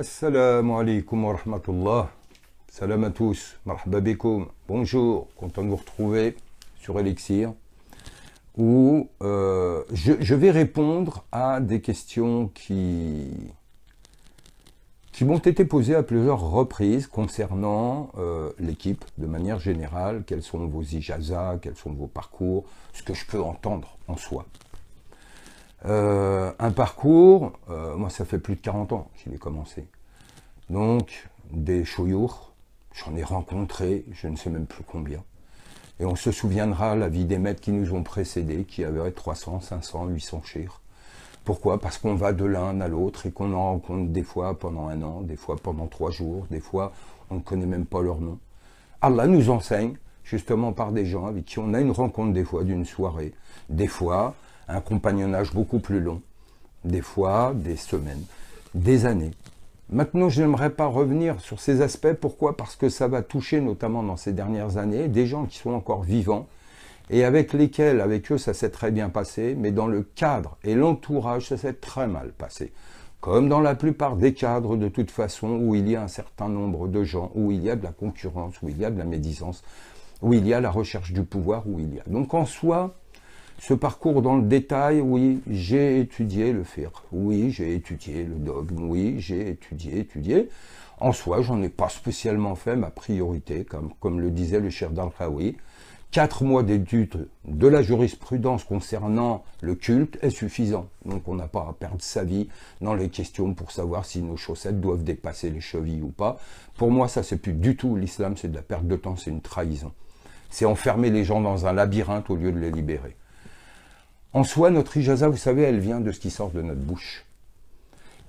Assalamu alaikum wa rahmatullah. Salam à tous. Marhaba bikoum. Bonjour. Content de vous retrouver sur Elixir où je vais répondre à des questions qui m'ont été posées à plusieurs reprises concernant l'équipe de manière générale. Quels sont vos ijazas, quels sont vos parcours, ce que je peux entendre en soi. Un parcours, moi ça fait plus de 40 ans qu'il est commencé. Donc des chouyours, j'en ai rencontré, je ne sais même plus combien. Et on se souviendra la vie des maîtres qui nous ont précédés, qui avaient 300, 500, 800 chers. Pourquoi? Parce qu'on va de l'un à l'autre et qu'on en rencontre des fois pendant un an, des fois pendant 3 jours, des fois on ne connaît même pas leur nom. Allah nous enseigne justement par des gens avec qui on a une rencontre des fois d'une soirée, des fois un compagnonnage beaucoup plus long, des fois des semaines, des années. Maintenant, je n'aimerais pas revenir sur ces aspects. Pourquoi? Parce que ça va toucher, notamment dans ces dernières années, des gens qui sont encore vivants et avec lesquels, avec eux, ça s'est très bien passé, mais dans le cadre et l'entourage, ça s'est très mal passé. Comme dans la plupart des cadres, de toute façon, où il y a un certain nombre de gens, où il y a de la concurrence, où il y a de la médisance, où il y a la recherche du pouvoir, où il y a. Donc en soi, ce parcours dans le détail, oui, j'ai étudié le fiqh, oui, j'ai étudié le dogme, oui, j'ai étudié. En soi, j'en ai pas spécialement fait ma priorité, comme le disait le Cheikh Darqawi. 4 mois d'études de la jurisprudence concernant le culte est suffisant. Donc on n'a pas à perdre sa vie dans les questions pour savoir si nos chaussettes doivent dépasser les chevilles ou pas. Pour moi, ça c'est plus du tout l'islam, c'est de la perte de temps, c'est une trahison. C'est enfermer les gens dans un labyrinthe au lieu de les libérer. En soi, notre ijaza, vous savez, elle vient de ce qui sort de notre bouche.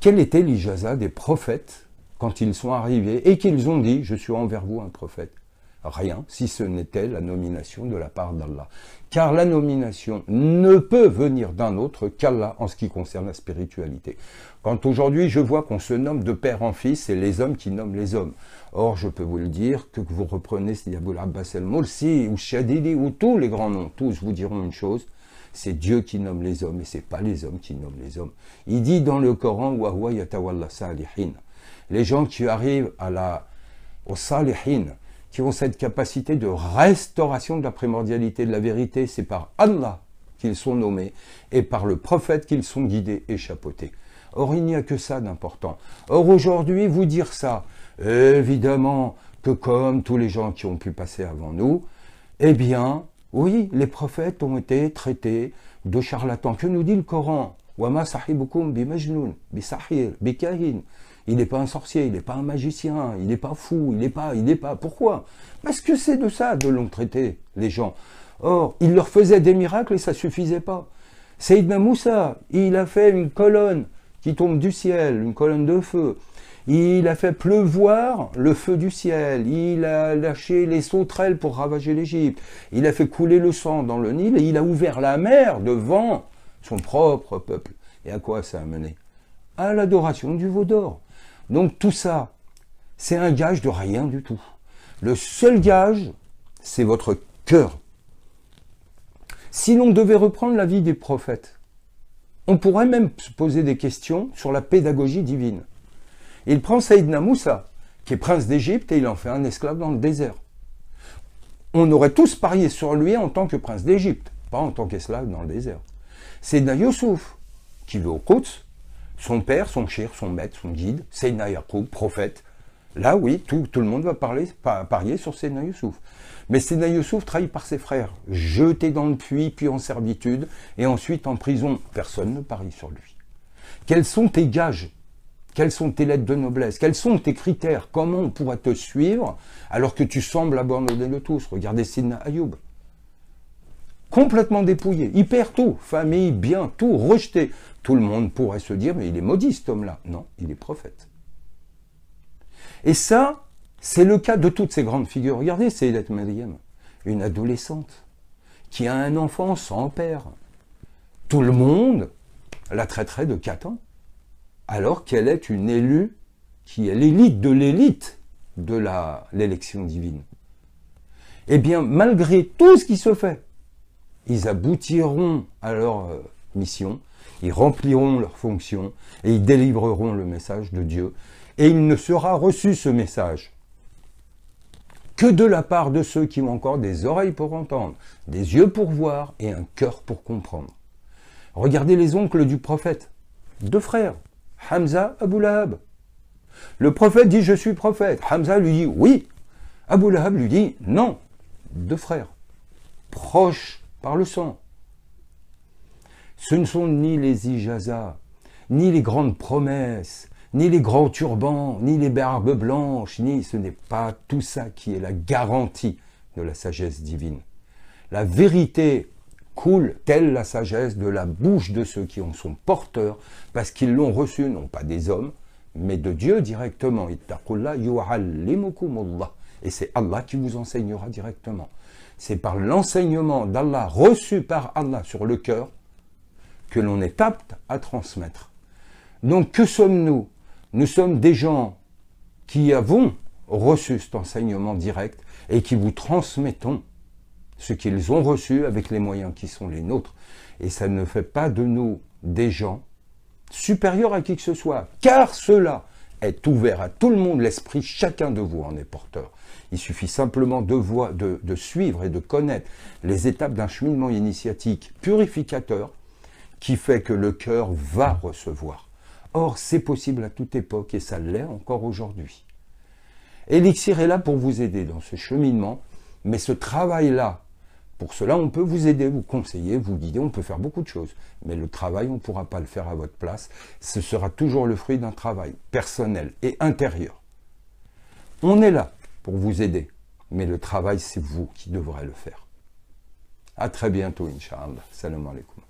Quel était l'ijaza des prophètes quand ils sont arrivés et qu'ils ont dit « Je suis envers vous un prophète » ? Rien, si ce n'était la nomination de la part d'Allah. Car la nomination ne peut venir d'un autre qu'Allah en ce qui concerne la spiritualité. Quand aujourd'hui je vois qu'on se nomme de père en fils, c'est les hommes qui nomment les hommes. Or, je peux vous le dire, que vous reprenez Sidi Abul Abbas el-Mursi ou Shadili ou tous les grands noms, tous vous diront une chose, c'est Dieu qui nomme les hommes et c'est pas les hommes qui nomment les hommes. Il dit dans le Coran wa huwa yatawalla salihin. Les gens qui arrivent aux salihin, qui ont cette capacité de restauration de la primordialité de la vérité, c'est par Allah qu'ils sont nommés et par le prophète qu'ils sont guidés et chapeautés. Or, il n'y a que ça d'important. Or, aujourd'hui, vous dire ça, évidemment que comme tous les gens qui ont pu passer avant nous, eh bien, oui, les prophètes ont été traités de charlatans. Que nous dit le Coran? Wama sahibukum bi majnoun, bi sahir, bi kahin. Il n'est pas un sorcier, il n'est pas un magicien, il n'est pas fou, il n'est pas. Pourquoi? Parce que c'est de ça de l'ont traité, les gens. Or, il leur faisait des miracles et ça ne suffisait pas. Sayyidina Moussa, il a fait une colonne qui tombe du ciel, une colonne de feu. Il a fait pleuvoir le feu du ciel, il a lâché les sauterelles pour ravager l'Égypte, il a fait couler le sang dans le Nil et il a ouvert la mer devant son propre peuple. Et à quoi ça a mené? À l'adoration du veau d'or. Donc tout ça, c'est un gage de rien du tout. Le seul gage, c'est votre cœur. Si l'on devait reprendre la vie des prophètes, on pourrait même se poser des questions sur la pédagogie divine. Il prend Sayyidina Moussa, qui est prince d'Égypte, et il en fait un esclave dans le désert. On aurait tous parié sur lui en tant que prince d'Égypte, pas en tant qu'esclave dans le désert. Sayyidina Youssouf, qui veut au Quds, son père, son chir, son maître, son guide, Sayyidina Yaqub, prophète. Là, oui, tout le monde va parier sur Sayyidina Youssouf. Mais Sayyidina Youssouf trahi par ses frères, jeté dans le puits, puis en servitude, et ensuite en prison. Personne ne parie sur lui. Quels sont tes gages? Quelles sont tes lettres de noblesse? Quels sont tes critères? Comment on pourra te suivre alors que tu sembles abandonner le tous? Regardez Sidna Ayoub. Complètement dépouillé. Il perd tout. Famille, bien, tout, rejeté. Tout le monde pourrait se dire, mais il est maudit cet homme-là. Non, il est prophète. Et ça, c'est le cas de toutes ces grandes figures. Regardez Sayyidat Maryam, une adolescente qui a un enfant sans père. Tout le monde la traiterait de catin. Alors qu'elle est une élue qui est l'élite de l'élection divine. Eh bien, malgré tout ce qui se fait, ils aboutiront à leur mission, ils rempliront leur fonction et ils délivreront le message de Dieu. Et il ne sera reçu, ce message, que de la part de ceux qui ont encore des oreilles pour entendre, des yeux pour voir et un cœur pour comprendre. Regardez les oncles du prophète, 2 frères, Hamza, Abu Lahab. Le prophète dit « je suis prophète ». Hamza lui dit « oui ». Abu Lahab lui dit « non ». 2 frères, proches par le sang. Ce ne sont ni les ijazas, ni les grandes promesses, ni les grands turbans, ni les barbes blanches, ce n'est pas tout ça qui est la garantie de la sagesse divine. La vérité coule, telle la sagesse, de la bouche de ceux qui en sont porteurs, parce qu'ils l'ont reçue, non pas des hommes, mais de Dieu directement. Ittaqullah yu'allimukumullah. Et c'est Allah qui vous enseignera directement. C'est par l'enseignement d'Allah, reçu par Allah sur le cœur, que l'on est apte à transmettre. Donc que sommes-nous? Nous sommes des gens qui avons reçu cet enseignement direct et qui vous transmettons ce qu'ils ont reçu avec les moyens qui sont les nôtres. Et ça ne fait pas de nous des gens supérieurs à qui que ce soit, car cela est ouvert à tout le monde, l'esprit, chacun de vous en est porteur. Il suffit simplement de suivre et de connaître les étapes d'un cheminement initiatique purificateur qui fait que le cœur va recevoir. Or, c'est possible à toute époque et ça l'est encore aujourd'hui. Elixir est là pour vous aider dans ce cheminement, mais ce travail-là, pour cela, on peut vous aider, vous conseiller, vous guider, on peut faire beaucoup de choses. Mais le travail, on ne pourra pas le faire à votre place. Ce sera toujours le fruit d'un travail personnel et intérieur. On est là pour vous aider, mais le travail, c'est vous qui devrez le faire. À très bientôt, Inch'Allah. Salam alaikum.